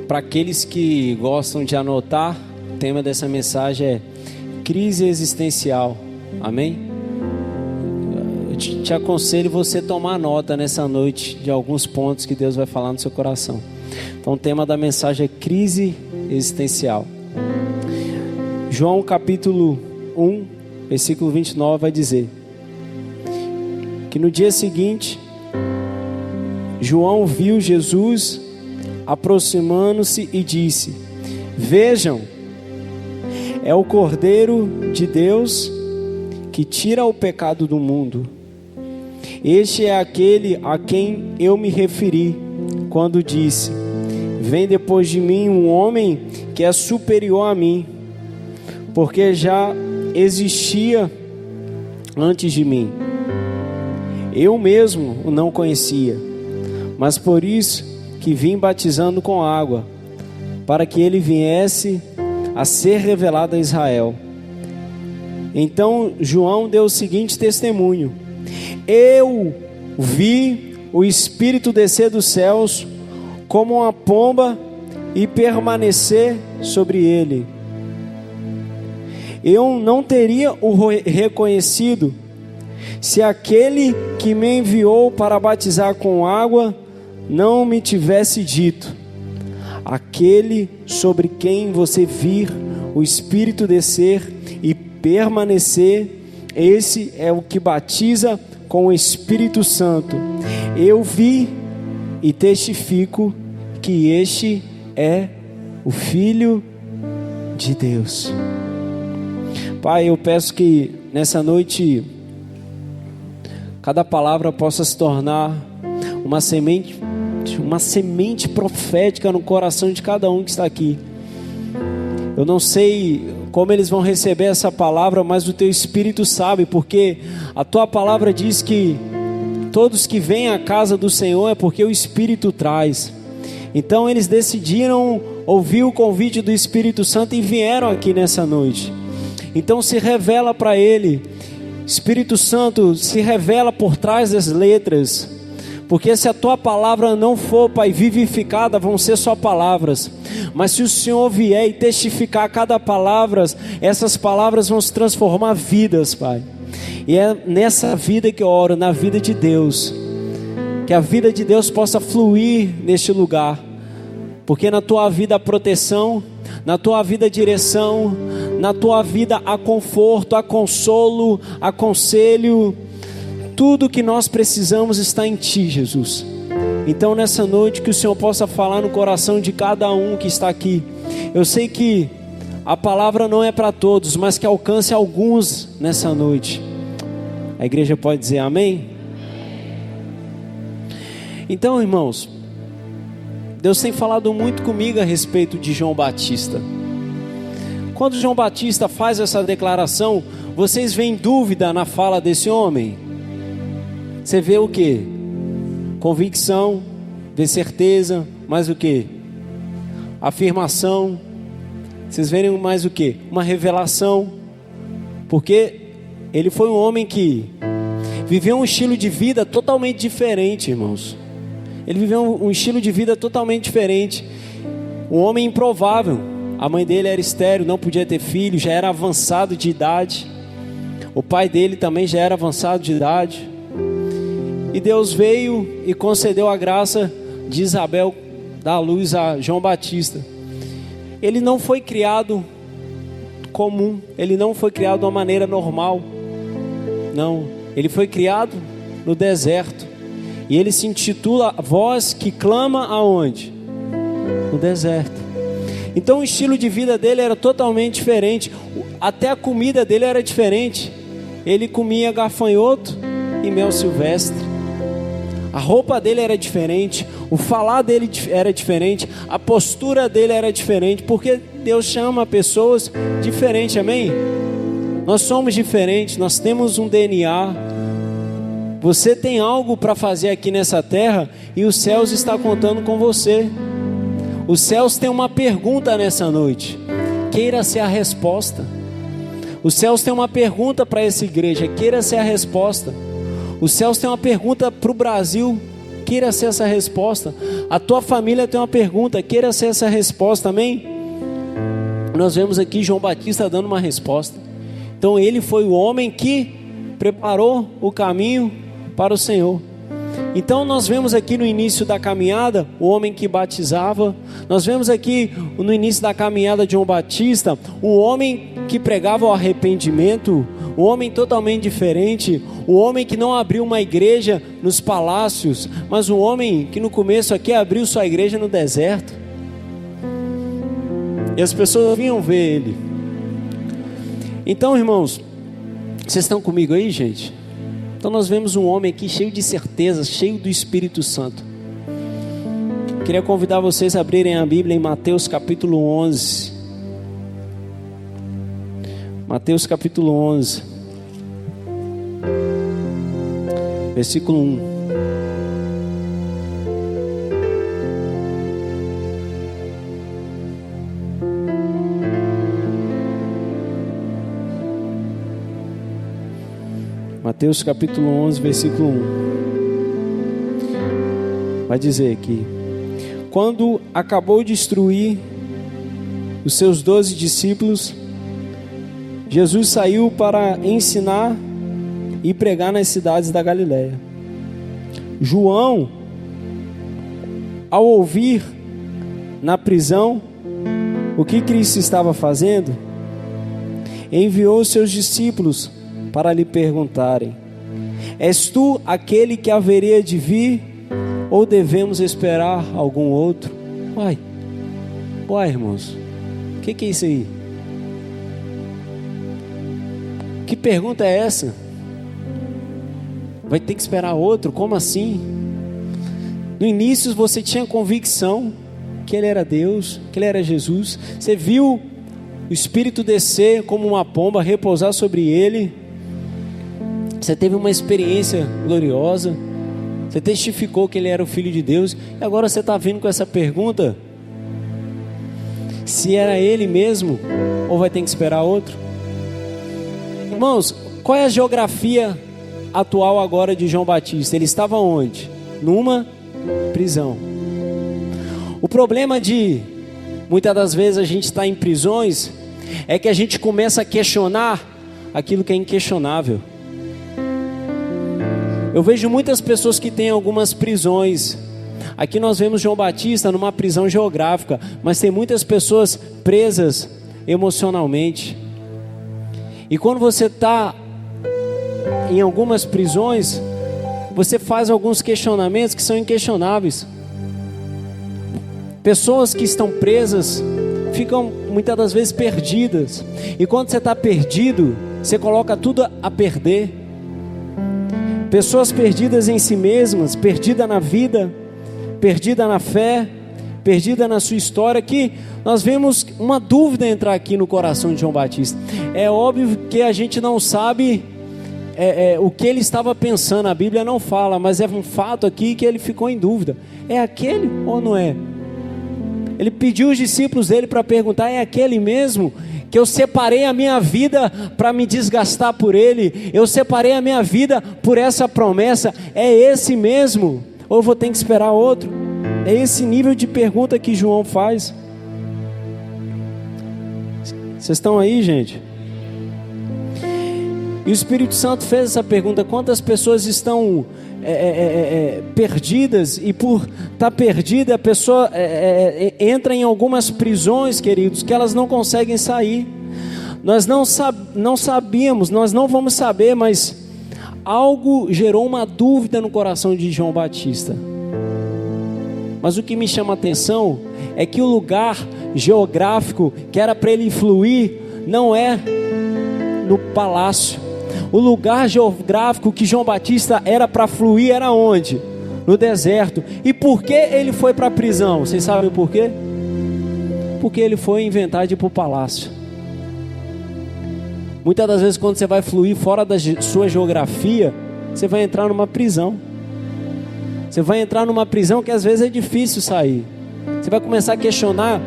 Para aqueles que gostam de anotar, o tema dessa mensagem é crise existencial. Amém? Eu te aconselho você tomar nota nessa noite de alguns pontos que Deus vai falar no seu coração. Então o tema da mensagem é crise existencial. João capítulo 1, versículo 29 vai dizer que no dia seguinte, João viu Jesus aproximando-se e disse: vejam, é o Cordeiro de Deus que tira o pecado do mundo. Este é aquele a quem eu me referi quando disse: vem depois de mim um homem que é superior a mim, porque já existia antes de mim. Eu mesmo o não conhecia, mas por isso que vim batizando com água, para que ele viesse a ser revelado a Israel. Então João deu o seguinte testemunho: eu vi o Espírito descer dos céus como uma pomba e permanecer sobre ele. Eu não teria o reconhecido se aquele que me enviou para batizar com água não me tivesse dito: aquele sobre quem você vir o Espírito descer e permanecer, esse é o que batiza com o Espírito Santo. Eu vi e testifico que este é o Filho de Deus. Pai, eu peço que nessa noite cada palavra possa se tornar uma semente profética no coração de cada um que está aqui. Eu não sei como eles vão receber essa palavra, mas o teu Espírito sabe, porque a tua palavra diz que todos que vêm à casa do Senhor é porque o Espírito traz. Então eles decidiram ouvir o convite do Espírito Santo e vieram aqui nessa noite. Então se revela para ele, Espírito Santo, se revela por trás das letras, porque se a tua palavra não for, Pai, vivificada, vão ser só palavras. Mas se o Senhor vier e testificar cada palavra, essas palavras vão se transformar vidas, Pai. E é nessa vida que eu oro, na vida de Deus, que a vida de Deus possa fluir neste lugar, porque na tua vida há proteção, na tua vida há direção, na tua vida há conforto, há consolo, há conselho. Tudo que nós precisamos está em Ti, Jesus. Então nessa noite que o Senhor possa falar no coração de cada um que está aqui. Eu sei que a palavra não é para todos, mas que alcance alguns nessa noite. A igreja pode dizer amém? Então, irmãos, Deus tem falado muito comigo a respeito de João Batista. Quando João Batista faz essa declaração, vocês veem dúvida na fala desse homem? Você vê o que? Convicção, vê certeza, mais o que? Afirmação. Vocês verem mais o que? Uma revelação. Porque ele foi um homem que viveu um estilo de vida totalmente diferente, irmãos. Ele viveu um estilo de vida totalmente diferente. Um homem improvável. A mãe dele era estéril, não podia ter filho, já era avançado de idade. O pai dele também já era avançado de idade. E Deus veio e concedeu a graça de Isabel dar luz a João Batista. Ele não foi criado comum, ele não foi criado de uma maneira normal. Não, ele foi criado no deserto. E ele se intitula Voz que Clama aonde? No deserto. Então o estilo de vida dele era totalmente diferente. Até a comida dele era diferente. Ele comia gafanhoto e mel silvestre. A roupa dele era diferente, o falar dele era diferente, a postura dele era diferente, porque Deus chama pessoas diferentes, amém? Nós somos diferentes, nós temos um DNA. Você tem algo para fazer aqui nessa terra e os céus estão contando com você. Os céus têm uma pergunta nessa noite, queira ser a resposta. Os céus têm uma pergunta para essa igreja, queira ser a resposta. Os céus têm uma pergunta para o Brasil, queira ser essa resposta. A tua família tem uma pergunta, queira ser essa resposta, amém? Nós vemos aqui João Batista dando uma resposta. Então ele foi o homem que preparou o caminho para o Senhor. Então nós vemos aqui no início da caminhada o homem que batizava. Nós vemos aqui no início da caminhada de João Batista o homem que pregava o arrependimento, um homem totalmente diferente, o homem que não abriu uma igreja nos palácios, mas um homem que no começo aqui abriu sua igreja no deserto. E as pessoas vinham ver ele. Então, irmãos, vocês estão comigo aí, gente? Então nós vemos um homem aqui cheio de certeza, cheio do Espírito Santo. Queria convidar vocês a abrirem a Bíblia em Mateus capítulo 11. Mateus capítulo 11, versículo 1. Mateus capítulo 11, versículo 1. Vai dizer aqui: quando acabou de instruir os seus 12 discípulos, Jesus saiu para ensinar e pregar nas cidades da Galileia. João, ao ouvir na prisão o que Cristo estava fazendo, enviou os seus discípulos para lhe perguntarem: és tu aquele que haveria de vir, ou devemos esperar algum outro? Uai, irmãos, o que é isso aí? Que pergunta é essa? Vai ter que esperar outro? Como assim? No início você tinha convicção que ele era Deus, que ele era Jesus. Você viu o Espírito descer como uma pomba, repousar sobre ele. Você teve uma experiência gloriosa. Você testificou que ele era o Filho de Deus. E agora você está vindo com essa pergunta: se era ele mesmo, ou vai ter que esperar outro? Irmãos, qual é a geografia atual agora de João Batista? Ele estava onde? Numa prisão. O problema de muitas das vezes a gente estar em prisões é que a gente começa a questionar aquilo que é inquestionável. Eu vejo muitas pessoas que têm algumas prisões. Aqui nós vemos João Batista numa prisão geográfica, mas tem muitas pessoas presas emocionalmente. E quando você está em algumas prisões, você faz alguns questionamentos que são inquestionáveis. Pessoas que estão presas ficam muitas das vezes perdidas. E quando você está perdido, você coloca tudo a perder. Pessoas perdidas em si mesmas, perdida na vida, perdida na fé, perdida na sua história, que nós vemos uma dúvida entrar aqui no coração de João Batista. É óbvio que a gente não sabe o que ele estava pensando, a Bíblia não fala, mas é um fato aqui que ele ficou em dúvida: é aquele ou não é? Ele pediu os discípulos dele para perguntar: é aquele mesmo que eu separei a minha vida para me desgastar por ele? Eu separei a minha vida por essa promessa? É esse mesmo? Ou eu vou ter que esperar outro? É esse nível de pergunta que João faz. Vocês estão aí, gente? E o Espírito Santo fez essa pergunta: quantas pessoas estão perdidas? E por estar perdida, a pessoa entra em algumas prisões, queridos, que elas não conseguem sair. Nós não sabíamos, nós não vamos saber, mas algo gerou uma dúvida no coração de João Batista. Mas o que me chama a atenção é que o lugar geográfico que era para ele fluir não é no palácio. O lugar geográfico que João Batista era para fluir era onde? No deserto. E por que ele foi para a prisão? Vocês sabem por quê? Porque ele foi inventar de ir para o palácio. Muitas das vezes quando você vai fluir fora da sua geografia, você vai entrar numa prisão. Você vai entrar numa prisão que às vezes é difícil sair. Você vai começar a questionar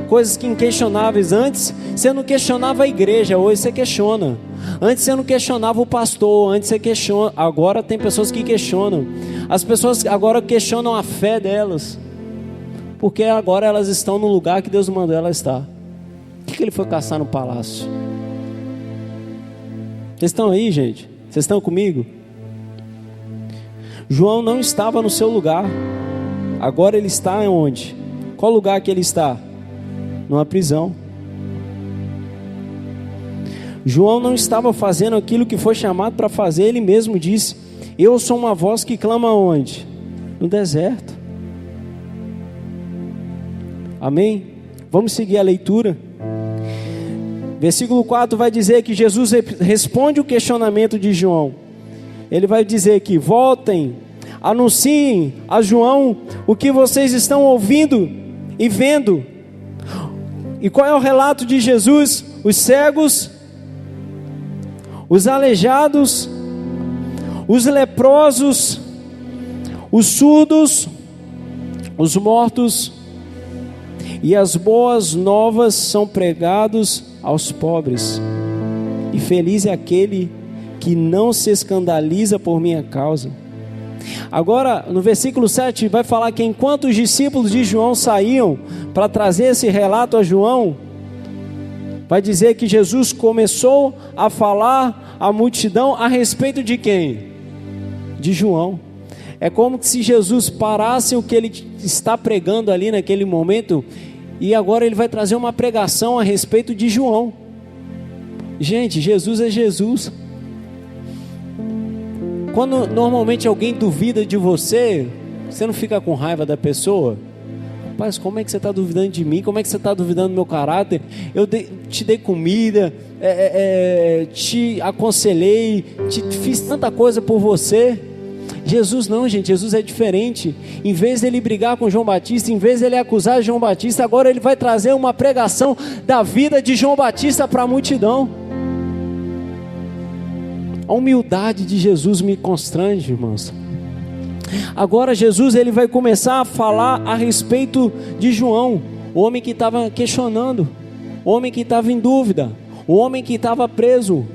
coisas que inquestionáveis. Antes você não questionava a igreja, hoje você questiona. Antes você não questionava o pastor, antes você questiona. Agora tem pessoas que questionam. As pessoas agora questionam a fé delas, porque agora elas estão no lugar que Deus mandou elas estar. O que ele foi caçar no palácio? Vocês estão aí, gente? Vocês estão comigo? João não estava no seu lugar. Agora ele está onde? Qual lugar que ele está? Numa prisão. João não estava fazendo aquilo que foi chamado para fazer. Ele mesmo disse: eu sou uma voz que clama onde? No deserto. Amém? Vamos seguir a leitura. Versículo 4 vai dizer que Jesus responde o questionamento de João. Ele vai dizer que voltem, anunciem a João o que vocês estão ouvindo e vendo. E qual é o relato de Jesus? Os cegos, os aleijados, os leprosos, os surdos, os mortos, e as boas novas são pregados aos pobres. E feliz é aquele que não se escandaliza por minha causa. Agora, no versículo 7, vai falar que enquanto os discípulos de João saíam para trazer esse relato a João, vai dizer que Jesus começou a falar à multidão a respeito de quem? De João. É como se Jesus parasse o que ele está pregando ali naquele momento, e agora ele vai trazer uma pregação a respeito de João. Gente, Jesus é Jesus. Quando normalmente alguém duvida de você, você não fica com raiva da pessoa? Rapaz, como é que você está duvidando de mim? Como é que você está duvidando do meu caráter? Eu te dei comida, te aconselhei, fiz tanta coisa por você. Jesus não, gente, Jesus é diferente. Em vez dele brigar com João Batista, em vez dele acusar João Batista, agora ele vai trazer uma pregação da vida de João Batista para a multidão. A humildade de Jesus me constrange, irmãos. Agora Jesus ele vai começar a falar a respeito de João, o homem que estava questionando, o homem que estava em dúvida, o homem que estava preso.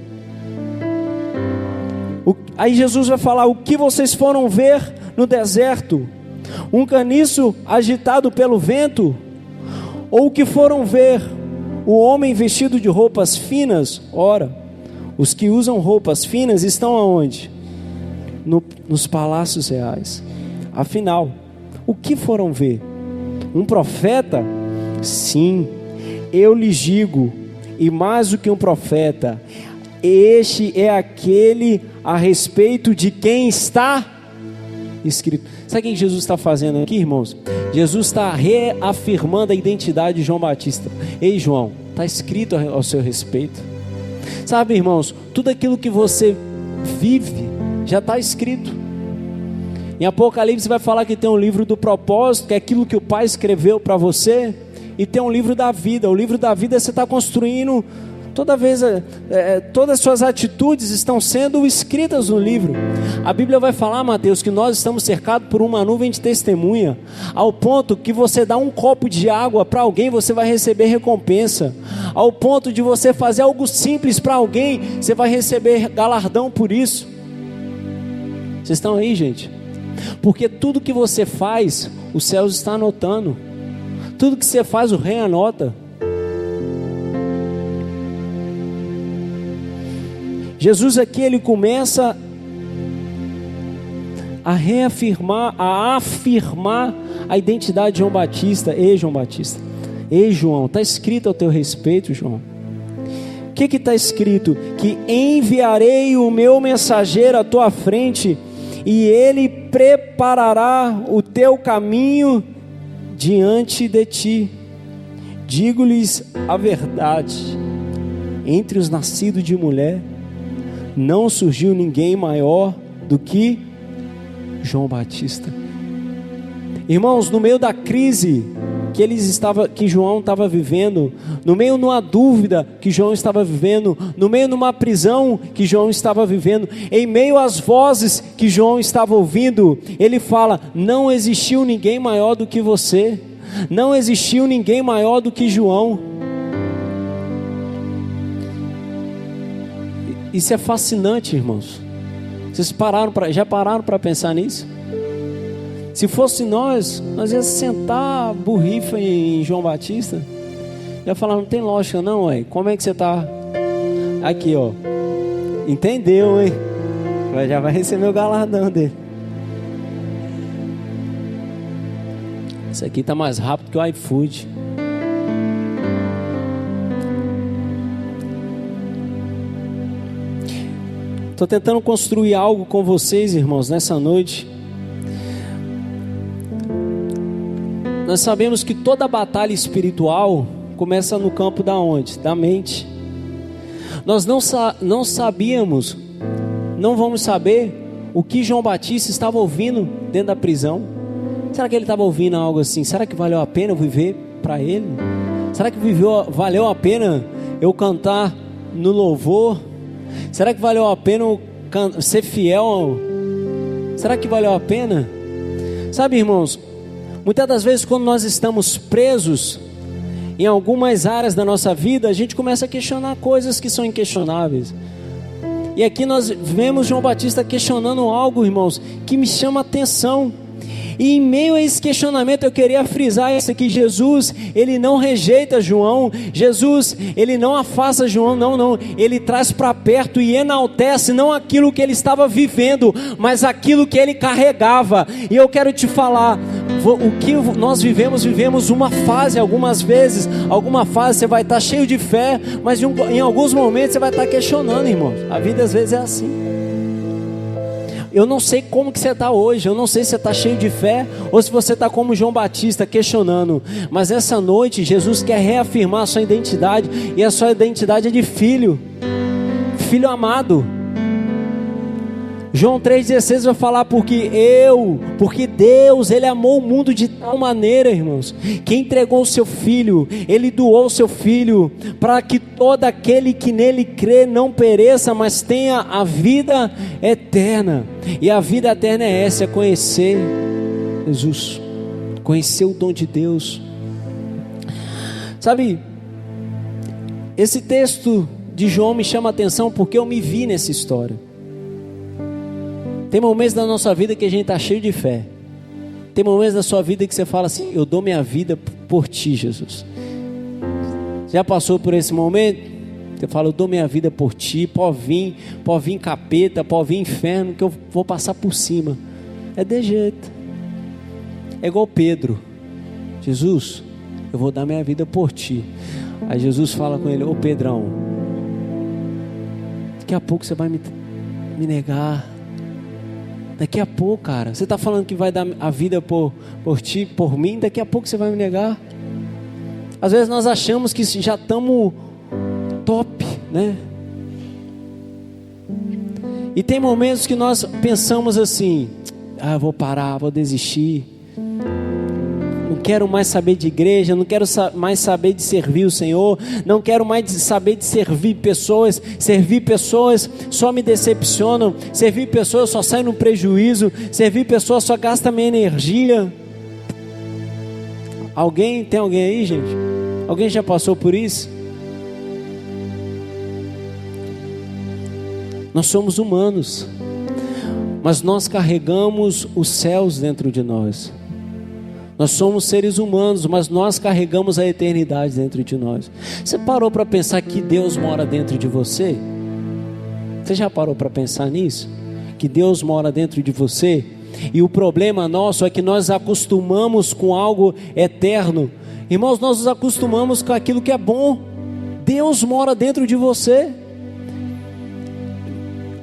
Aí Jesus vai falar: o que vocês foram ver no deserto? Um caniço agitado pelo vento? Ou o que foram ver? O homem vestido de roupas finas? Ora, os que usam roupas finas estão aonde? Nos palácios reais. Afinal, o que foram ver? Um profeta? Sim, eu lhes digo, e mais do que um profeta, este é aquele a respeito de quem está escrito. Sabe o que Jesus está fazendo aqui, irmãos? Jesus está reafirmando a identidade de João Batista. Ei, João, está escrito ao seu respeito. Sabe, irmãos, tudo aquilo que você vive já está escrito. Em Apocalipse vai falar que tem um livro do propósito, que é aquilo que o Pai escreveu para você, e tem um livro da vida. O livro da vida você está construindo. Toda vez, todas as suas atitudes estão sendo escritas no livro. A Bíblia vai falar, Mateus, que nós estamos cercados por uma nuvem de testemunha, ao ponto que você dá um copo de água para alguém, você vai receber recompensa. Ao ponto de você fazer algo simples para alguém, você vai receber galardão por isso. Vocês estão aí, gente? Porque tudo que você faz, os céus estão anotando. Tudo que você faz, o rei anota. Jesus aqui, ele começa a reafirmar, a afirmar a identidade de João Batista. Ei, João Batista, ei, João, está escrito ao teu respeito, João. O que está escrito? Que enviarei o meu mensageiro à tua frente, e ele preparará o teu caminho diante de ti. Digo-lhes a verdade, entre os nascidos de mulher, não surgiu ninguém maior do que João Batista. Irmãos, no meio da crise que João estava vivendo, no meio de uma dúvida que João estava vivendo, no meio de uma prisão que João estava vivendo, em meio às vozes que João estava ouvindo, ele fala: não existiu ninguém maior do que você. não existiu ninguém maior do que João. Isso é fascinante, irmãos. Vocês já pararam para pensar nisso? Se fosse nós íamos sentar burrifa em João Batista. Já falar, não tem lógica não, ué. Como é que você está? Aqui, ó. Entendeu, hein? Já vai receber o galardão dele. Isso aqui tá mais rápido que o iFood. Estou tentando construir algo com vocês, irmãos, nessa noite. Nós sabemos que toda batalha espiritual começa no campo da onde? Da mente. Nós não sabíamos, não vamos saber o que João Batista estava ouvindo dentro da prisão. Será que ele estava ouvindo algo assim? Será que valeu a pena eu viver para ele? Será que valeu a pena eu cantar no louvor? Será que valeu a pena eu ser fiel? Será que valeu a pena? Sabe, irmãos, muitas das vezes quando nós estamos presos em algumas áreas da nossa vida, a gente começa a questionar coisas que são inquestionáveis. E aqui nós vemos João Batista questionando algo, irmãos, que me chama a atenção. E em meio a esse questionamento eu queria frisar isso aqui: Jesus, ele não rejeita João, Jesus, ele não afasta João, não, ele traz para perto e enaltece não aquilo que ele estava vivendo, mas aquilo que ele carregava. E eu quero te falar, o que nós vivemos uma fase, alguma fase você vai estar cheio de fé, mas em alguns momentos você vai estar questionando, irmãos. A vida às vezes é assim. Eu não sei como que você está hoje, eu não sei se você está cheio de fé, ou se você está como João Batista, questionando. Mas essa noite, Jesus quer reafirmar a sua identidade, e a sua identidade é de filho amado. João 3,16 vai falar, porque Deus, Ele amou o mundo de tal maneira, irmãos, que entregou o seu Filho, Ele doou o seu Filho, para que todo aquele que nele crê não pereça, mas tenha a vida eterna. E a vida eterna é essa, é conhecer Jesus, conhecer o dom de Deus. Sabe, esse texto de João me chama a atenção porque eu me vi nessa história. Tem momentos da nossa vida que a gente está cheio de fé. Tem momentos da sua vida que você fala assim: eu dou minha vida por ti, Jesus. Já passou por esse momento? Você fala: eu dou minha vida por ti. Pode vir capeta, pode vir inferno, que eu vou passar por cima. É de jeito. É igual Pedro: Jesus, eu vou dar minha vida por ti. Aí Jesus fala com ele: ô Pedrão, daqui a pouco você vai me negar. Daqui a pouco, cara, você está falando que vai dar a vida por ti, por mim, daqui a pouco você vai me negar. Às vezes nós achamos que já estamos top, né? E tem momentos que nós pensamos assim: vou parar, vou desistir, não quero mais saber de igreja, não quero mais saber de servir o Senhor, não quero mais saber de servir pessoas só me decepcionam, servir pessoas só sai no prejuízo, servir pessoas só gasta minha energia. Tem alguém aí, gente? Alguém já passou por isso? Nós somos humanos, mas nós carregamos os céus dentro de nós. Nós somos seres humanos, mas nós carregamos a eternidade dentro de nós. Você parou para pensar que Deus mora dentro de você? Você já parou para pensar nisso? Que Deus mora dentro de você? E o problema nosso é que nós acostumamos com algo eterno. Irmãos, nós nos acostumamos com aquilo que é bom. Deus mora dentro de você.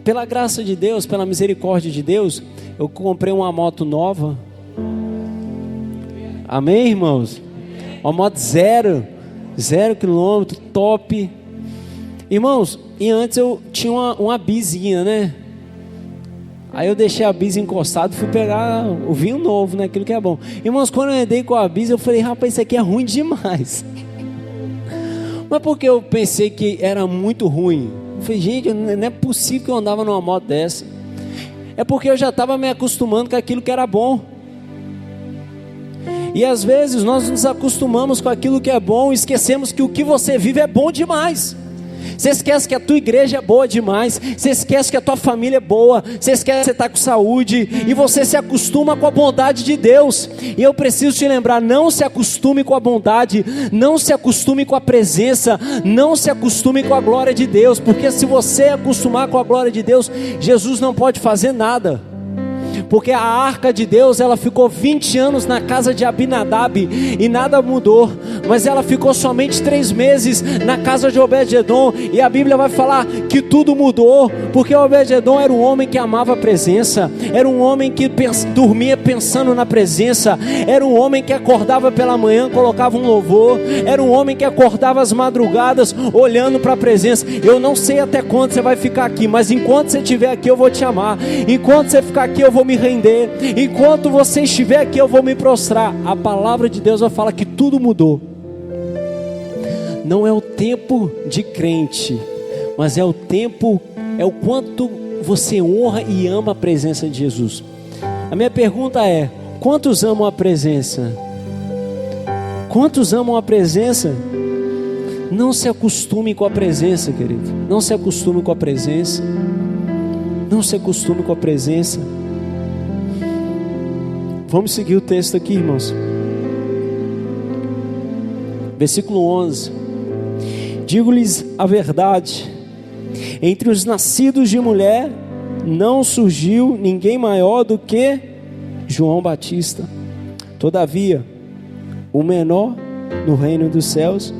Pela graça de Deus, pela misericórdia de Deus, eu comprei uma moto nova. Amém, irmãos? Uma moto zero quilômetro, top. Irmãos, e antes eu tinha uma bizinha, né? Aí eu deixei a bis encostada e fui pegar o vinho novo, né? Aquilo que é bom. Irmãos, quando eu andei com a bis, eu falei: rapaz, isso aqui é ruim demais. Mas porque eu pensei que era muito ruim? Eu falei: gente, não é possível que eu andava numa moto dessa. É porque eu já estava me acostumando com aquilo que era bom. E às vezes nós nos acostumamos com aquilo que é bom, e esquecemos que o que você vive é bom demais. Você esquece que a tua igreja é boa demais, você esquece que a tua família é boa, você esquece que você está com saúde, e você se acostuma com a bondade de Deus. E eu preciso te lembrar, não se acostume com a bondade, não se acostume com a presença, não se acostume com a glória de Deus, porque se você acostumar com a glória de Deus, Jesus não pode fazer nada. Porque a arca de Deus, ela ficou 20 anos na casa de Abinadab e nada mudou, mas ela ficou somente 3 meses na casa de Obed-edom, e a Bíblia vai falar que tudo mudou, porque Obed-edom era um homem que amava a presença, era um homem que dormia pensando na presença, era um homem que acordava pela manhã, colocava um louvor, era um homem que acordava às madrugadas olhando para a presença. Eu não sei até quando você vai ficar aqui, mas enquanto você estiver aqui eu vou te amar, enquanto você ficar aqui eu vou me render, enquanto você estiver aqui eu vou me prostrar. A palavra de Deus vai falar que tudo mudou. Não é o tempo de crente, mas é o tempo, é o quanto você honra e ama a presença de Jesus. A minha pergunta é: quantos amam a presença? Quantos amam a presença? Não se acostume com a presença, querido. Não se acostume com a presença. Não se acostume com a presença. Vamos seguir o texto aqui, irmãos. Versículo 11. Digo-lhes a verdade, entre os nascidos de mulher não surgiu ninguém maior do que João Batista. Todavia, o menor no reino dos céus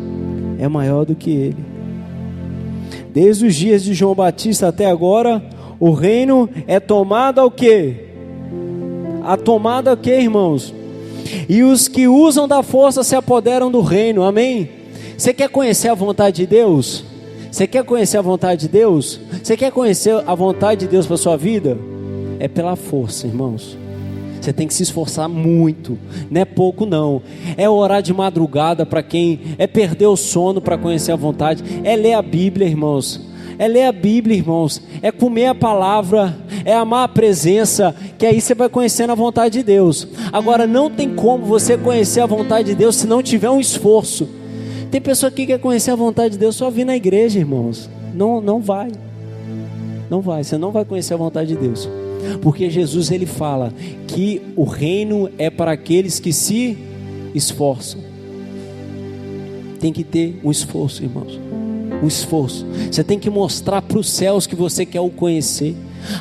é maior do que ele. Desde os dias de João Batista até agora, o reino é tomado ao quê? A tomada o quê, irmãos? E os que usam da força se apoderam do reino. Amém? Você quer conhecer a vontade de Deus? Você quer conhecer a vontade de Deus? Você quer conhecer a vontade de Deus para a sua vida? É pela força, irmãos. Você tem que se esforçar muito, não é pouco não. É orar de madrugada para quem, é perder o sono para conhecer a vontade, é ler a Bíblia, irmãos. É ler a Bíblia, irmãos, é comer a palavra, é amar a presença, que aí você vai conhecendo a vontade de Deus. Agora não tem como você conhecer a vontade de Deus se não tiver um esforço. Tem pessoa que quer conhecer a vontade de Deus só vir na igreja, irmãos. Não vai, você não vai conhecer a vontade de Deus. Porque Jesus ele fala que o reino é para aqueles que se esforçam. Tem que ter um esforço, irmãos. Um esforço. Você tem que mostrar para os céus que você quer o conhecer.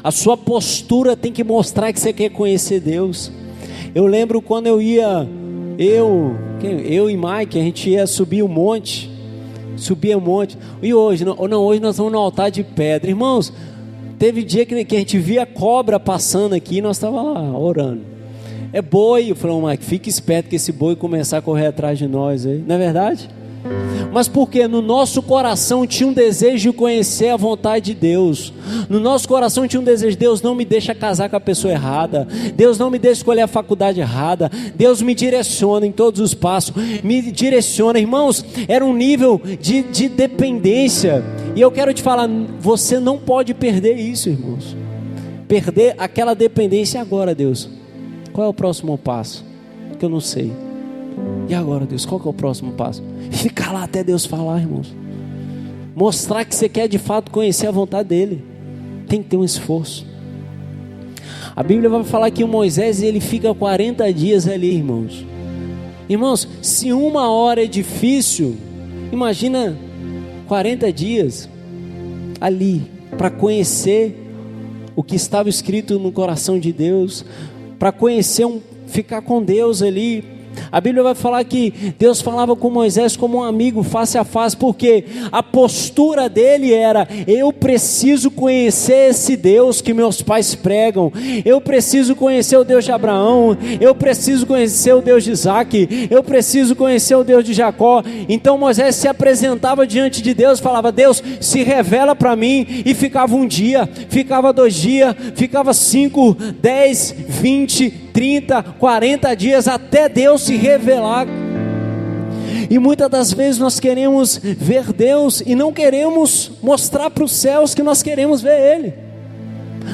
A sua postura tem que mostrar que você quer conhecer Deus. Eu lembro quando eu e Mike, a gente ia subir um monte. E hoje nós vamos no altar de pedra. Irmãos, teve dia que a gente via cobra passando aqui e nós estávamos lá orando. É boi. Eu falei, Mike, fique esperto que esse boi começar a correr atrás de nós aí. Não é verdade? Mas porque no nosso coração tinha um desejo de conhecer a vontade de Deus. No nosso coração tinha um desejo: Deus não me deixa casar com a pessoa errada, Deus não me deixa escolher a faculdade errada, Deus me direciona em todos os passos, me direciona. Irmãos, era um nível de dependência. E eu quero te falar, você não pode perder isso, irmãos. Perder aquela dependência. Agora, Deus, qual é o próximo passo? Que eu não sei. E agora, Deus, qual que é o próximo passo? Ficar lá até Deus falar, irmãos. Mostrar que você quer de fato conhecer a vontade dEle. Tem que ter um esforço. A Bíblia vai falar que o Moisés, ele fica 40 dias ali, irmãos. Irmãos, se 1 hora é difícil, imagina 40 dias ali, para conhecer o que estava escrito no coração de Deus, para conhecer, ficar com Deus ali. A Bíblia vai falar que Deus falava com Moisés como um amigo, face a face, porque a postura dele era: eu preciso conhecer esse Deus que meus pais pregam, eu preciso conhecer o Deus de Abraão, eu preciso conhecer o Deus de Isaac, eu preciso conhecer o Deus de Jacó. Então Moisés se apresentava diante de Deus, falava: Deus, se revela para mim, e ficava 1 dia, ficava 2 dias, ficava 5, 10, 20, 30, 40 dias, até Deus se revelar. E muitas das vezes nós queremos ver Deus e não queremos mostrar para os céus que nós queremos ver Ele.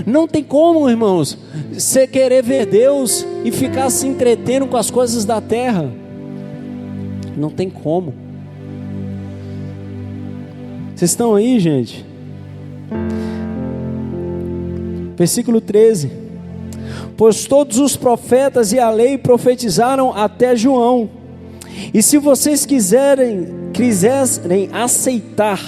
Não tem como, irmãos, você querer ver Deus e ficar se entretendo com as coisas da terra. Não tem como. Vocês estão aí, gente? Versículo 13: pois todos os profetas e a lei profetizaram até João. E se vocês quiserem aceitar,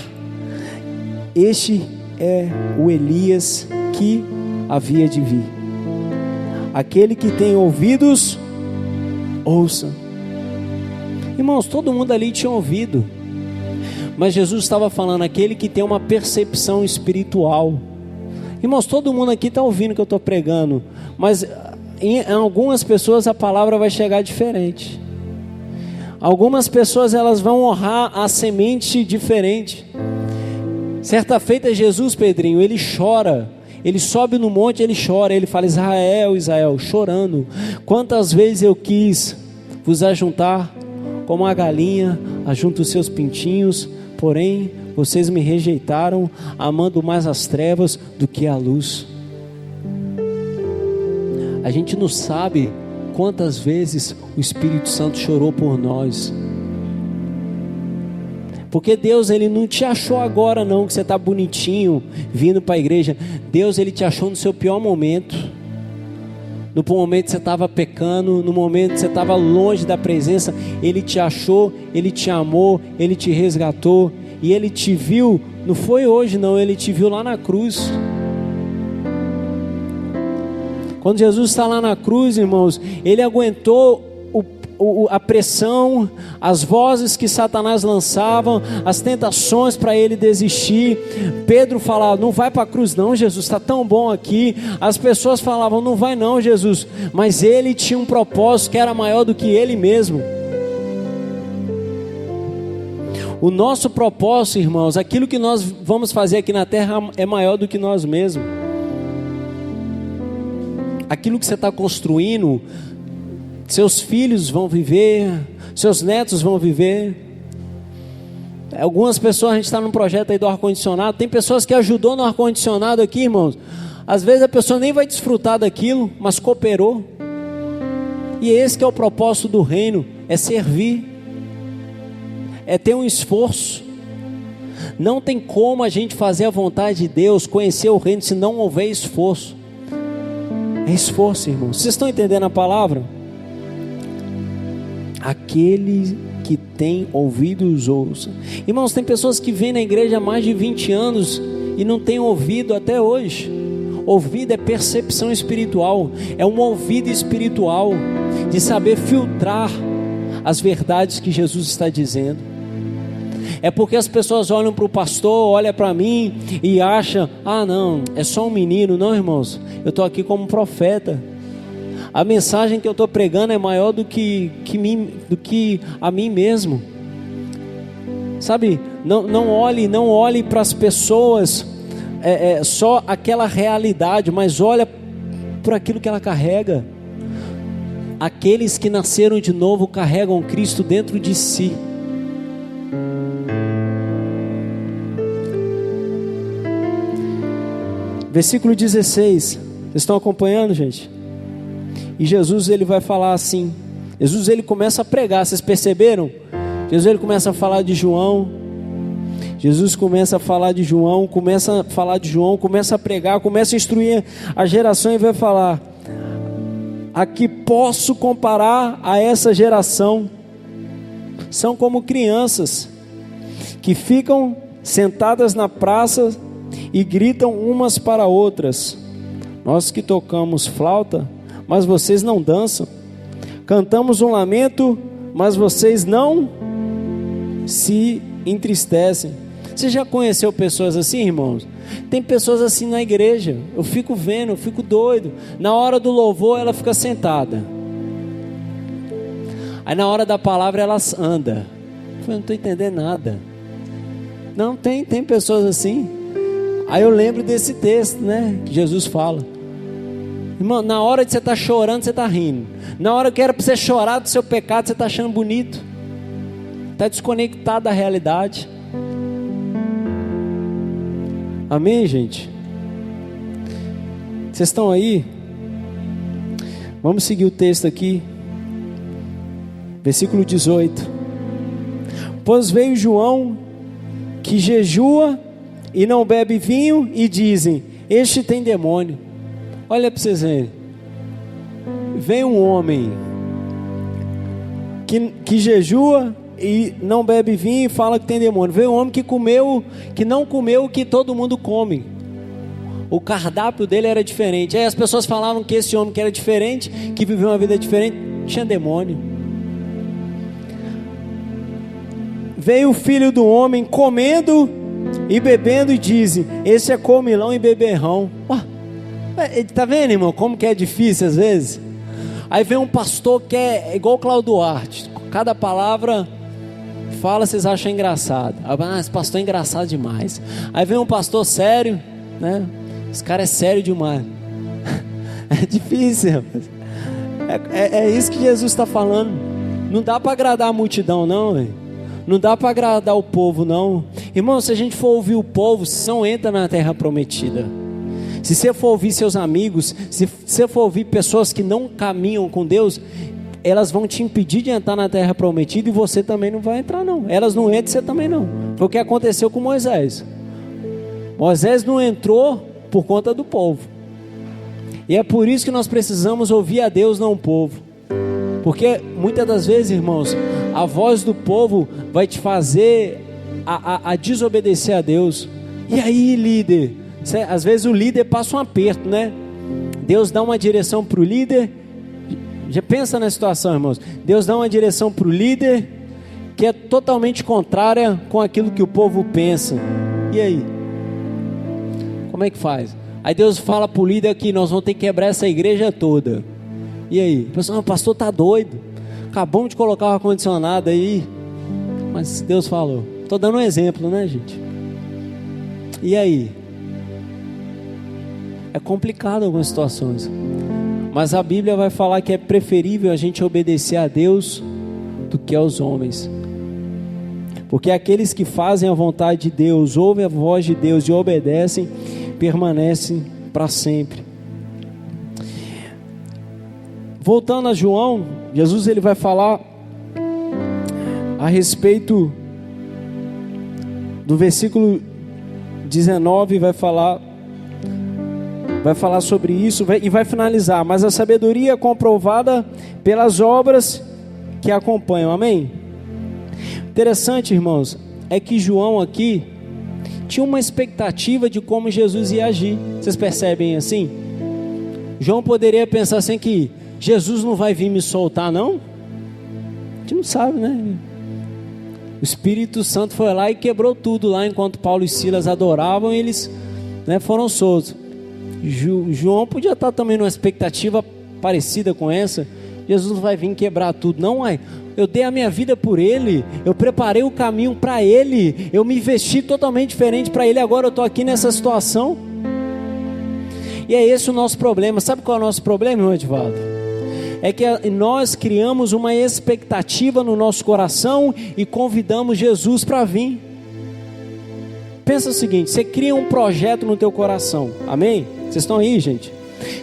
este é o Elias que havia de vir. Aquele que tem ouvidos, ouça. Irmãos, todo mundo ali tinha ouvido, mas Jesus estava falando aquele que tem uma percepção espiritual. Irmãos, todo mundo aqui está ouvindo o que eu estou pregando, mas em algumas pessoas a palavra vai chegar diferente. Algumas pessoas elas vão honrar a semente diferente. Certa feita Jesus, Pedrinho, ele chora. Ele sobe no monte, ele chora. Ele fala: Israel, Israel, chorando, quantas vezes eu quis vos ajuntar como a galinha ajunta os seus pintinhos, porém vocês me rejeitaram, amando mais as trevas do que a luz. A gente não sabe quantas vezes o Espírito Santo chorou por nós. Porque Deus, Ele não te achou agora não, que você está bonitinho, vindo para a igreja. Deus, Ele te achou no seu pior momento. No momento que você estava pecando, no momento que você estava longe da presença, Ele te achou, Ele te amou, Ele te resgatou. E Ele te viu, não foi hoje não, Ele te viu lá na cruz. Quando Jesus está lá na cruz, irmãos, Ele aguentou a pressão, as vozes que Satanás lançava, as tentações para ele desistir. Pedro falava: não vai para a cruz não, Jesus, está tão bom aqui. As pessoas falavam: não vai não, Jesus. Mas ele tinha um propósito que era maior do que ele mesmo. O nosso propósito, irmãos, aquilo que nós vamos fazer aqui na terra é maior do que nós mesmos. Aquilo que você está construindo, seus filhos vão viver, seus netos vão viver. Algumas pessoas, a gente está num projeto aí do ar-condicionado. Tem pessoas que ajudou no ar-condicionado aqui, irmãos. Às vezes a pessoa nem vai desfrutar daquilo, mas cooperou. E esse que é o propósito do reino, é servir, é ter um esforço. Não tem como a gente fazer a vontade de Deus, conhecer o reino, se não houver esforço. É esforço, irmãos. Vocês estão entendendo a palavra? Aquele que tem ouvidos, ouça. Irmãos, tem pessoas que vêm na igreja há mais de 20 anos e não têm ouvido até hoje. Ouvido é percepção espiritual, é um ouvido espiritual, de saber filtrar as verdades que Jesus está dizendo. É porque as pessoas olham para o pastor, olham para mim e acham: ah não, é só um menino. Não, irmãos, eu estou aqui como profeta. A mensagem que eu estou pregando é maior do que a mim mesmo. Sabe, não olhe para as pessoas só aquela realidade, mas olha por aquilo que ela carrega. Aqueles que nasceram de novo carregam Cristo dentro de si. Versículo 16, vocês estão acompanhando, gente? E Jesus, ele vai falar assim. Jesus, ele começa a pregar, vocês perceberam? Jesus, ele começa a falar de João. Jesus começa a falar de João, começa a pregar, começa a instruir a geração e vai falar: a que posso comparar a essa geração? São como crianças que ficam sentadas na praça e gritam umas para outras: nós que tocamos flauta, mas vocês não dançam. Cantamos um lamento, mas vocês não se entristecem. Você já conheceu pessoas assim, irmãos? Tem pessoas assim na igreja. Eu fico vendo, eu fico doido. Na hora do louvor ela fica sentada. Aí na hora da palavra ela anda. Eu não estou entendendo nada. Não, tem pessoas assim. Aí eu lembro desse texto, né? Que Jesus fala: irmão, na hora de você estar chorando, você está rindo. Na hora que era para você chorar do seu pecado, você está achando bonito. Está desconectado da realidade. Amém, gente? Vocês estão aí? Vamos seguir o texto aqui. Versículo 18. Pois veio João, que jejua e não bebe vinho, e dizem: este tem demônio. Olha para vocês verem. Vem um homem que jejua e não bebe vinho e fala que tem demônio. Vem um homem que não comeu o que todo mundo come. O cardápio dele era diferente. Aí as pessoas falavam que esse homem que era diferente, que viveu uma vida diferente, tinha demônio. Veio o filho do homem comendo e bebendo, e dizem: esse é comilão e beberrão. Tá vendo, irmão, como que é difícil às vezes? Aí vem um pastor que é igual o Cláudio Duarte, cada palavra fala, vocês acham engraçado. Esse pastor é engraçado demais. Aí vem um pastor sério, né? Esse cara é sério demais. É difícil. É isso que Jesus está falando. Não dá para agradar a multidão, não, véio. Não dá para agradar o povo, não. Irmão, se a gente for ouvir o povo, você não entra na terra prometida. Se você for ouvir seus amigos, se você for ouvir pessoas que não caminham com Deus, elas vão te impedir de entrar na terra prometida, e você também não vai entrar, não. Elas não entram, você também não. Foi o que aconteceu com Moisés. Moisés não entrou por conta do povo. E é por isso que nós precisamos ouvir a Deus, não o povo. Porque muitas das vezes, irmãos, a voz do povo vai te fazer a desobedecer a Deus. E aí, líder? Às vezes o líder passa um aperto, né? Deus dá uma direção para o líder. Já pensa na situação, irmãos. Deus dá uma direção para o líder que é totalmente contrária com aquilo que o povo pensa. E aí? Como é que faz? Aí Deus fala para o líder que nós vamos ter que quebrar essa igreja toda. E aí? O pastor está doido. Acabamos de colocar o ar-condicionado aí. Mas Deus falou. Estou dando um exemplo, né, gente? E aí? É complicado algumas situações. Mas a Bíblia vai falar que é preferível a gente obedecer a Deus do que aos homens. Porque aqueles que fazem a vontade de Deus, ouvem a voz de Deus e obedecem, permanecem para sempre. Voltando a João, Jesus ele vai falar a respeito do versículo 19, vai falar sobre isso e vai finalizar. Mas a sabedoria é comprovada pelas obras que acompanham. Amém? Interessante, irmãos, é que João aqui tinha uma expectativa de como Jesus ia agir. Vocês percebem assim? João poderia pensar assim que Jesus não vai vir me soltar, não? A gente não sabe, né? O Espírito Santo foi lá e quebrou tudo lá, enquanto Paulo e Silas adoravam, eles, né, foram soltos. João podia estar também numa expectativa parecida com essa. Jesus vai vir quebrar tudo. Não, eu dei a minha vida por Ele, eu preparei o caminho para Ele, eu me vesti totalmente diferente para Ele, agora eu estou aqui nessa situação. E é esse o nosso problema. Sabe qual é o nosso problema, irmão Edivaldo? É que nós criamos uma expectativa no nosso coração e convidamos Jesus para vir. Pensa o seguinte: você cria um projeto no teu coração, amém? Vocês estão aí, gente?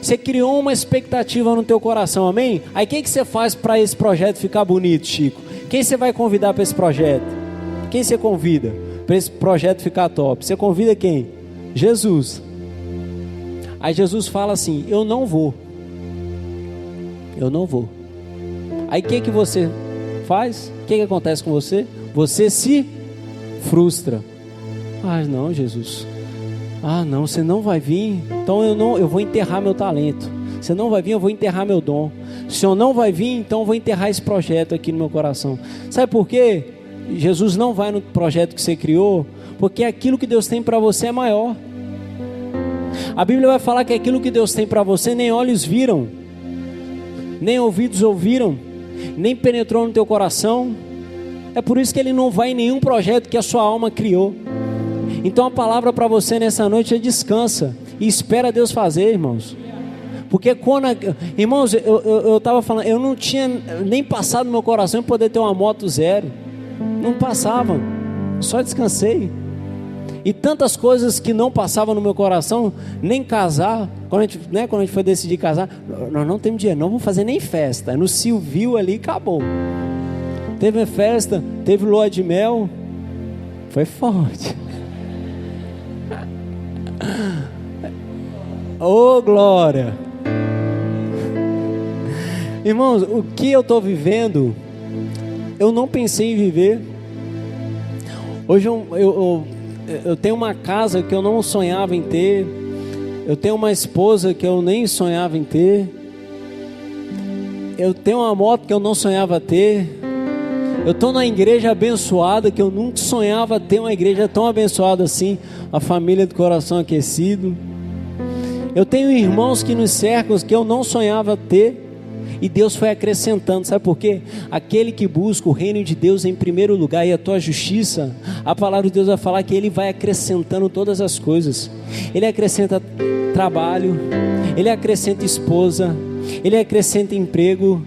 Você criou uma expectativa no teu coração, amém? Aí o que você faz para esse projeto ficar bonito, Chico? Quem você vai convidar para esse projeto? Quem você convida para esse projeto ficar top? Você convida quem? Jesus. Aí Jesus fala assim: eu não vou. Eu não vou. Aí o que você faz? O que acontece com você? Você se frustra. Ah, não, Jesus. Ah, não, você não vai vir. Então eu vou enterrar meu talento. Você não vai vir, eu vou enterrar meu dom. Se o Senhor não vai vir, então eu vou enterrar esse projeto aqui no meu coração. Sabe por quê? Jesus não vai no projeto que você criou, porque aquilo que Deus tem para você é maior. A Bíblia vai falar que aquilo que Deus tem para você nem olhos viram, nem ouvidos ouviram, nem penetrou no teu coração. É por isso que Ele não vai em nenhum projeto que a sua alma criou. Então a palavra para você nessa noite é: descansa e espera Deus fazer, irmãos. Porque quando, irmãos, eu estava falando, eu não tinha nem passado no meu coração em poder ter uma moto zero. Não passava, só descansei. E tantas coisas que não passavam no meu coração, nem casar. Quando a gente foi decidir casar, nós não temos dinheiro, não vamos fazer nem festa. No civil ali, acabou. Teve festa, teve lua de mel. Foi forte. Oh, glória. Irmãos, o que eu estou vivendo, eu não pensei em viver. Hoje eu tenho uma casa que eu não sonhava em ter. Eu tenho uma esposa que eu nem sonhava em ter. Eu tenho uma moto que eu não sonhava ter. Eu estou na igreja abençoada, que eu nunca sonhava ter uma igreja tão abençoada assim. A família do coração aquecido. Eu tenho irmãos que nos cercam, que eu não sonhava ter. E Deus foi acrescentando, sabe por quê? Aquele que busca o reino de Deus em primeiro lugar e a tua justiça, a palavra de Deus vai falar que Ele vai acrescentando todas as coisas. Ele acrescenta trabalho, Ele acrescenta esposa, Ele acrescenta emprego.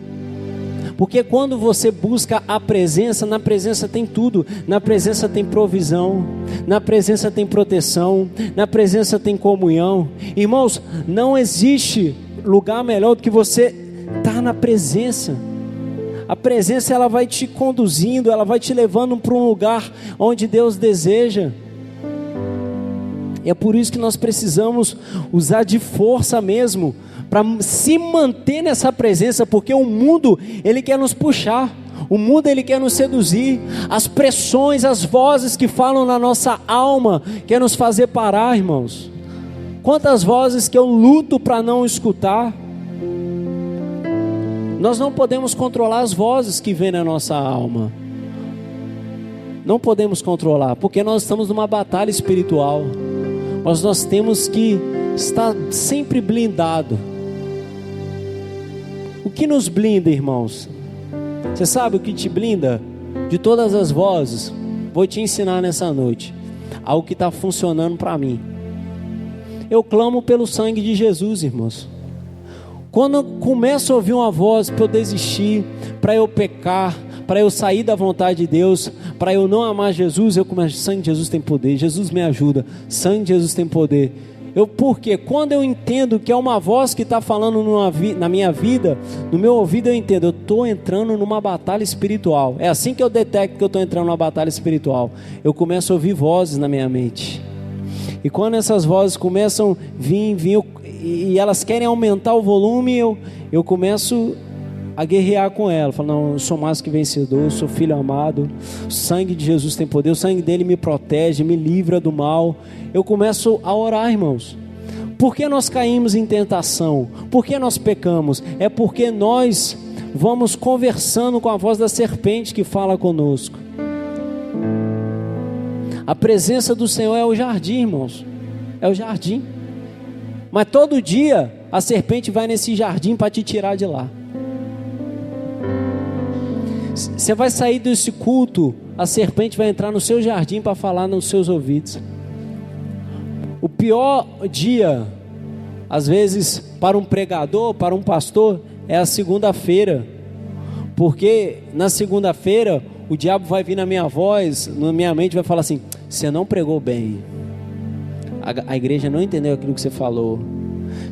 Porque quando você busca a presença, na presença tem tudo. Na presença tem provisão, na presença tem proteção, na presença tem comunhão. Irmãos, não existe lugar melhor do que você estar na presença. A presença, ela vai te conduzindo, ela vai te levando para um lugar onde Deus deseja. E é por isso que nós precisamos usar de força mesmo, para se manter nessa presença, porque o mundo, ele quer nos puxar, o mundo, ele quer nos seduzir, as pressões, as vozes que falam na nossa alma, quer nos fazer parar, irmãos. Quantas vozes que eu luto para não escutar. Nós não podemos controlar as vozes que vêm na nossa alma. Não podemos controlar, porque nós estamos numa batalha espiritual. Mas nós temos que estar sempre blindado. O que nos blinda, irmãos? Você sabe o que te blinda? De todas as vozes. Vou te ensinar nessa noite algo que está funcionando para mim. Eu clamo pelo sangue de Jesus, irmãos. Quando eu começo a ouvir uma voz para eu desistir, para eu pecar, para eu sair da vontade de Deus, para eu não amar Jesus, eu começo, sangue de Jesus tem poder, Jesus me ajuda, sangue de Jesus tem poder. Porque quando eu entendo que é uma voz que está falando na minha vida, no meu ouvido eu entendo, eu estou entrando numa batalha espiritual. É assim que eu detecto que eu estou entrando numa batalha espiritual. Eu começo a ouvir vozes na minha mente. E quando essas vozes começam a vir, e elas querem aumentar o volume, eu começo a guerrear com ela. Falo, não, eu sou mais que vencedor, eu sou filho amado, o sangue de Jesus tem poder, o sangue dele me protege, me livra do mal. Eu começo a orar, irmãos. Por que nós caímos em tentação? Por que nós pecamos? É porque nós vamos conversando com a voz da serpente que fala conosco. A presença do Senhor é o jardim, irmãos. É o jardim. Mas todo dia a serpente vai nesse jardim para te tirar de lá. Você vai sair desse culto, a serpente vai entrar no seu jardim para falar nos seus ouvidos. O pior dia, às vezes, para um pregador, para um pastor, é a segunda-feira. Porque na segunda-feira o diabo vai vir na minha voz, na minha mente, vai falar assim: você não pregou bem, a igreja não entendeu aquilo que você falou,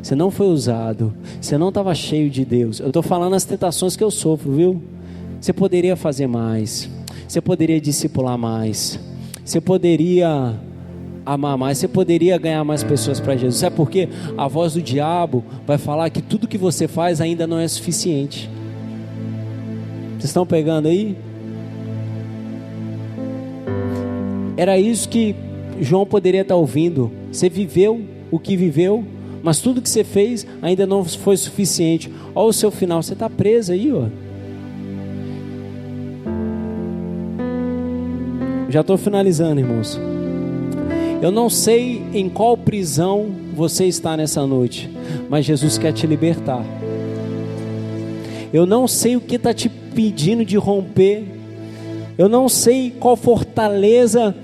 você não foi usado, você não estava cheio de Deus. Eu estou falando as tentações que eu sofro, viu? Você poderia fazer mais, você poderia discipular mais, você poderia amar mais, você poderia ganhar mais pessoas para Jesus. Sabe por quê? A voz do diabo vai falar que tudo que você faz ainda não é suficiente. Vocês estão pegando aí? Era isso que João poderia estar ouvindo. Você viveu o que viveu, mas tudo que você fez ainda não foi suficiente. Olha o seu final, você está preso aí, ó. Já estou finalizando, irmãos. Eu não sei em qual prisão você está nessa noite, mas Jesus quer te libertar. Eu não sei o que está te pedindo de romper. Eu não sei qual fortaleza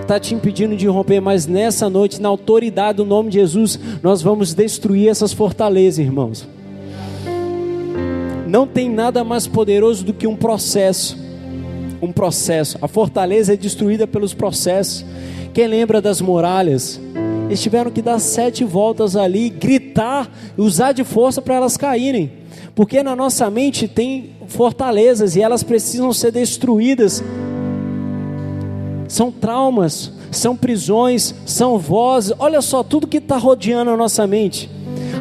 está te impedindo de romper, mas nessa noite, na autoridade do nome de Jesus, nós vamos destruir essas fortalezas, irmãos. Não tem nada mais poderoso do que um processo. A fortaleza é destruída pelos processos. Quem lembra das muralhas? Eles tiveram que dar 7 voltas ali, gritar, usar de força para elas caírem, porque na nossa mente tem fortalezas e elas precisam ser destruídas. São traumas, são prisões, são vozes. Olha só, tudo que está rodeando a nossa mente.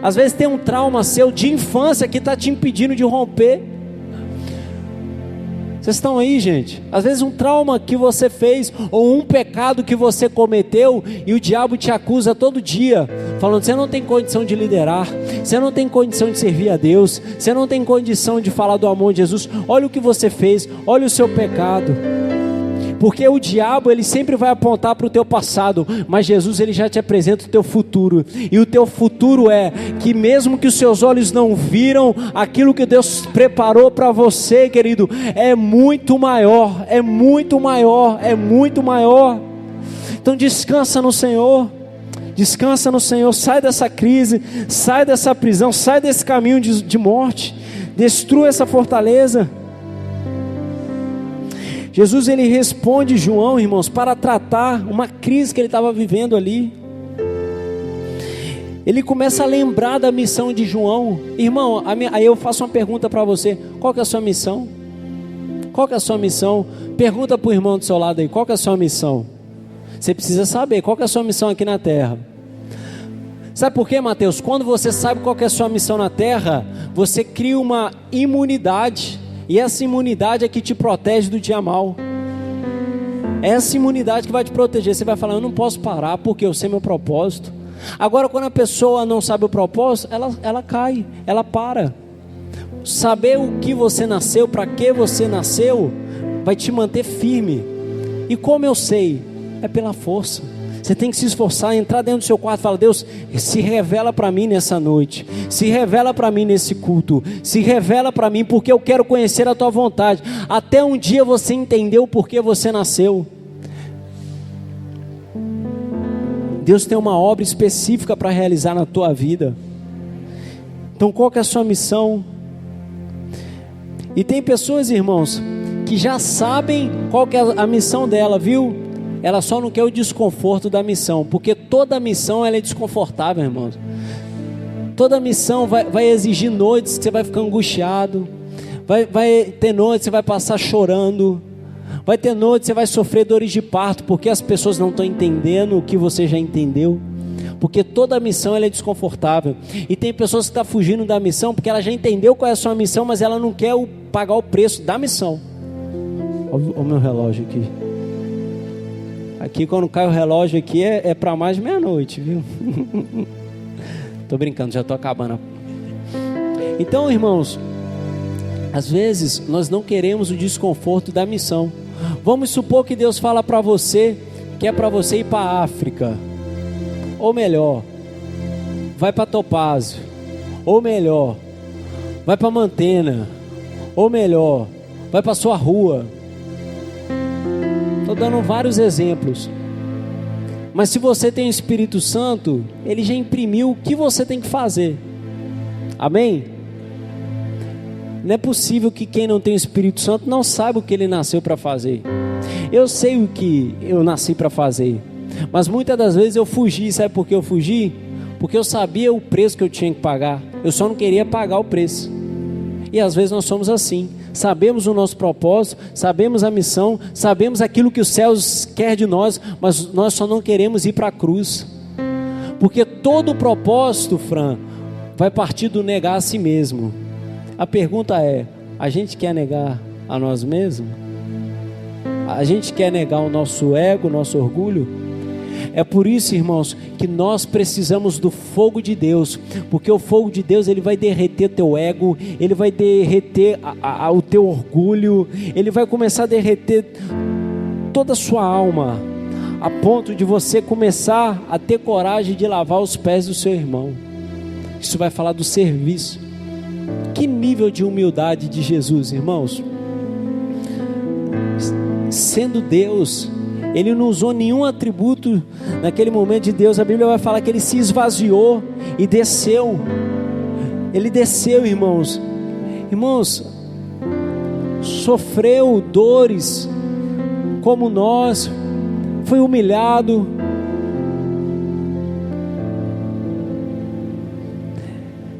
Às vezes tem um trauma seu de infância que está te impedindo de romper. Vocês estão aí, gente? Às vezes um trauma que você fez, ou um pecado que você cometeu, e o diabo te acusa todo dia, falando: você não tem condição de liderar, você não tem condição de servir a Deus, você não tem condição de falar do amor de Jesus. Olha o que você fez, olha o seu pecado. Porque o diabo, ele sempre vai apontar para o teu passado, mas Jesus, ele já te apresenta o teu futuro. E o teu futuro é que mesmo que os seus olhos não viram, aquilo que Deus preparou para você, querido, é muito maior, é muito maior, é muito maior. Então descansa no Senhor, descansa no Senhor. Sai dessa crise, sai dessa prisão, sai desse caminho de morte, destrua essa fortaleza. Jesus, ele responde João, irmãos, para tratar uma crise que ele estava vivendo ali. Ele começa a lembrar da missão de João. Irmão, aí eu faço uma pergunta para você: qual que é a sua missão? Qual que é a sua missão? Pergunta para o irmão do seu lado aí: qual que é a sua missão? Você precisa saber qual que é a sua missão aqui na terra. Sabe por quê, Mateus? Quando você sabe qual que é a sua missão na terra, você cria uma imunidade. E essa imunidade é que te protege do dia mal. Essa imunidade que vai te proteger. Você vai falar: eu não posso parar porque eu sei meu propósito. Agora, quando a pessoa não sabe o propósito, ela cai, ela para. Saber o que você nasceu, para que você nasceu, vai te manter firme. E como eu sei? É pela força. Você tem que se esforçar, entrar dentro do seu quarto e falar: Deus, se revela para mim nessa noite, se revela para mim nesse culto, se revela para mim, porque eu quero conhecer a tua vontade. Até um dia você entendeu por que você nasceu. Deus tem uma obra específica para realizar na tua vida. Então qual que é a sua missão? E tem pessoas, irmãos, que já sabem qual que é a missão dela, viu? Ela só não quer o desconforto da missão, porque toda missão ela é desconfortável, irmãos. Toda missão vai exigir noites que você vai ficar angustiado, vai ter noites que você vai passar chorando, vai ter noites que você vai sofrer dores de parto, porque as pessoas não estão entendendo o que você já entendeu, porque toda missão ela é desconfortável. E tem pessoas que estão fugindo da missão, porque ela já entendeu qual é a sua missão, mas ela não quer pagar o preço da missão. Olha o meu relógio aqui. Aqui quando cai o relógio aqui é para mais de meia-noite, viu? Tô brincando, já tô acabando. Então, irmãos, às vezes nós não queremos o desconforto da missão. Vamos supor que Deus fala para você que é para você ir para a África, ou melhor, vai para Topázio, ou melhor, vai para Mantena, ou melhor, vai para sua rua. Estou dando vários exemplos. Mas se você tem o Espírito Santo, ele já imprimiu o que você tem que fazer. Amém? Não é possível que quem não tem o Espírito Santo não saiba o que ele nasceu para fazer. Eu sei o que eu nasci para fazer, mas muitas das vezes eu fugi. Sabe por que eu fugi? Porque eu sabia o preço que eu tinha que pagar. Eu só não queria pagar o preço. E às vezes nós somos assim. Sabemos o nosso propósito, sabemos a missão, sabemos aquilo que os céus quer de nós, mas nós só não queremos ir para a cruz. Porque todo o propósito, Fran, vai partir do negar a si mesmo. A pergunta é: a gente quer negar a nós mesmos? A gente quer negar o nosso ego, o nosso orgulho? É por isso, irmãos, que nós precisamos do fogo de Deus, porque o fogo de Deus ele vai derreter teu ego, ele vai derreter o teu orgulho, ele vai começar a derreter toda a sua alma, a ponto de você começar a ter coragem de lavar os pés do seu irmão. Isso vai falar do serviço. Que nível de humildade de Jesus, irmãos. Sendo Deus, ele não usou nenhum atributo naquele momento de Deus. A Bíblia vai falar que ele se esvaziou e desceu. Ele desceu, irmãos. Irmãos, sofreu dores como nós, foi humilhado.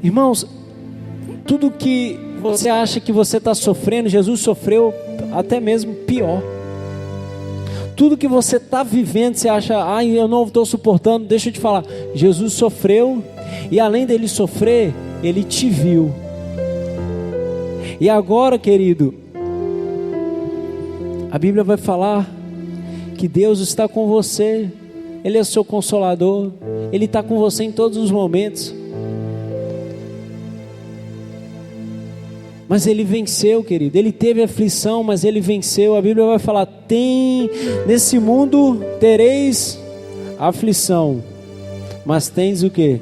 Irmãos, tudo que você acha que você está sofrendo, Jesus sofreu até mesmo pior. Tudo que você está vivendo, você acha, eu não estou suportando, deixa eu te falar, Jesus sofreu, e além dele sofrer, ele te viu. E agora, querido, a Bíblia vai falar que Deus está com você, Ele é seu consolador, Ele está com você em todos os momentos. Mas Ele venceu, querido. Ele teve aflição, mas Ele venceu. A Bíblia vai falar: nesse mundo tereis aflição, mas tens o quê?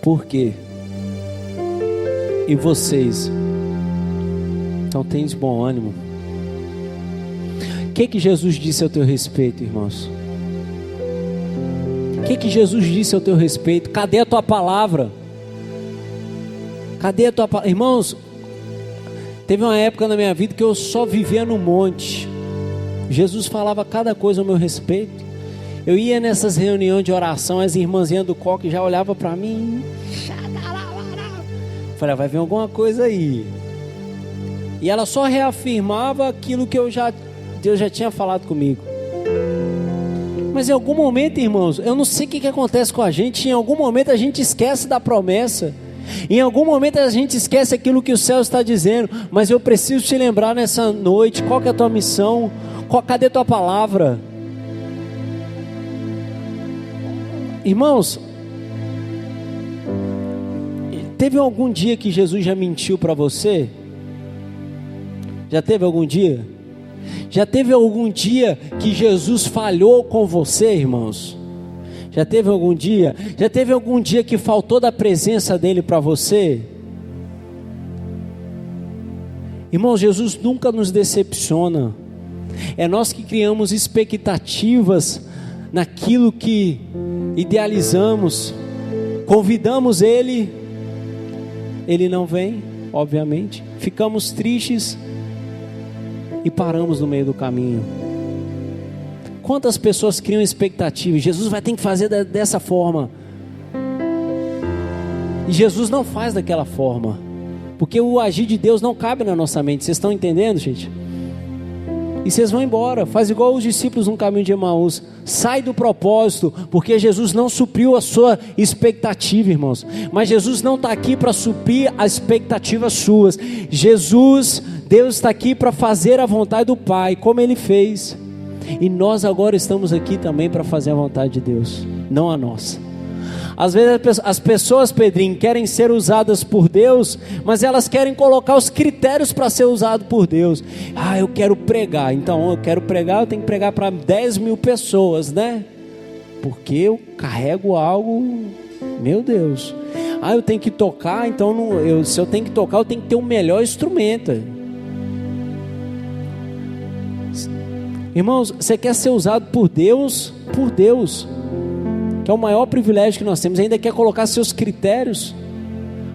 Por quê? E vocês? Então tens bom ânimo. O que Jesus disse ao teu respeito, irmãos? O que Jesus disse ao teu respeito? Cadê a tua palavra? Cadê a tua palavra? Irmãos, teve uma época na minha vida que eu só vivia no monte. Jesus falava cada coisa ao meu respeito. Eu ia nessas reuniões de oração, as irmãzinhas do coque já olhavam para mim. Falei, vai vir alguma coisa aí. E ela só reafirmava aquilo que Deus já tinha falado comigo. Mas em algum momento, irmãos, eu não sei o que acontece com a gente. Em algum momento a gente esquece da promessa. Em algum momento a gente esquece aquilo que o céu está dizendo. Mas eu preciso te lembrar nessa noite, qual que é a tua missão? Cadê a tua palavra? Irmãos, teve algum dia que Jesus já mentiu para você? Já teve algum dia? Já teve algum dia que Jesus falhou com você, irmãos? Já teve algum dia? Já teve algum dia que faltou da presença dele para você? Irmãos, Jesus nunca nos decepciona. É nós que criamos expectativas naquilo que idealizamos. Convidamos ele, ele não vem, obviamente. Ficamos tristes e paramos no meio do caminho. Quantas pessoas criam expectativas? Jesus vai ter que fazer dessa forma. E Jesus não faz daquela forma, porque o agir de Deus não cabe na nossa mente. Vocês estão entendendo, gente? E vocês vão embora. Faz igual os discípulos no caminho de Emaús. Sai do propósito, porque Jesus não supriu a sua expectativa, irmãos. Mas Jesus não está aqui para suprir as expectativas suas. Deus está aqui para fazer a vontade do Pai, como Ele fez. E nós agora estamos aqui também para fazer a vontade de Deus, não a nossa. Às vezes as pessoas, Pedrinho, querem ser usadas por Deus, mas elas querem colocar os critérios para ser usado por Deus. Eu quero pregar, então eu quero pregar, eu tenho que pregar para 10 mil pessoas, né? Porque eu carrego algo, meu Deus. Eu tenho que tocar, então se eu tenho que tocar, eu tenho que ter o melhor instrumento. Irmãos, você quer ser usado por Deus, que é o maior privilégio que nós temos, ainda quer colocar seus critérios.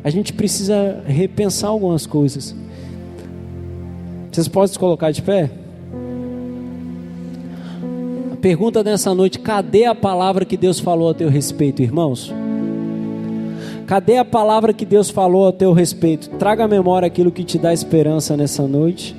A gente precisa repensar algumas coisas. Vocês podem se colocar de pé? A pergunta dessa noite: cadê a palavra que Deus falou a teu respeito, irmãos? Cadê a palavra que Deus falou a teu respeito? Traga à memória aquilo que te dá esperança nessa noite.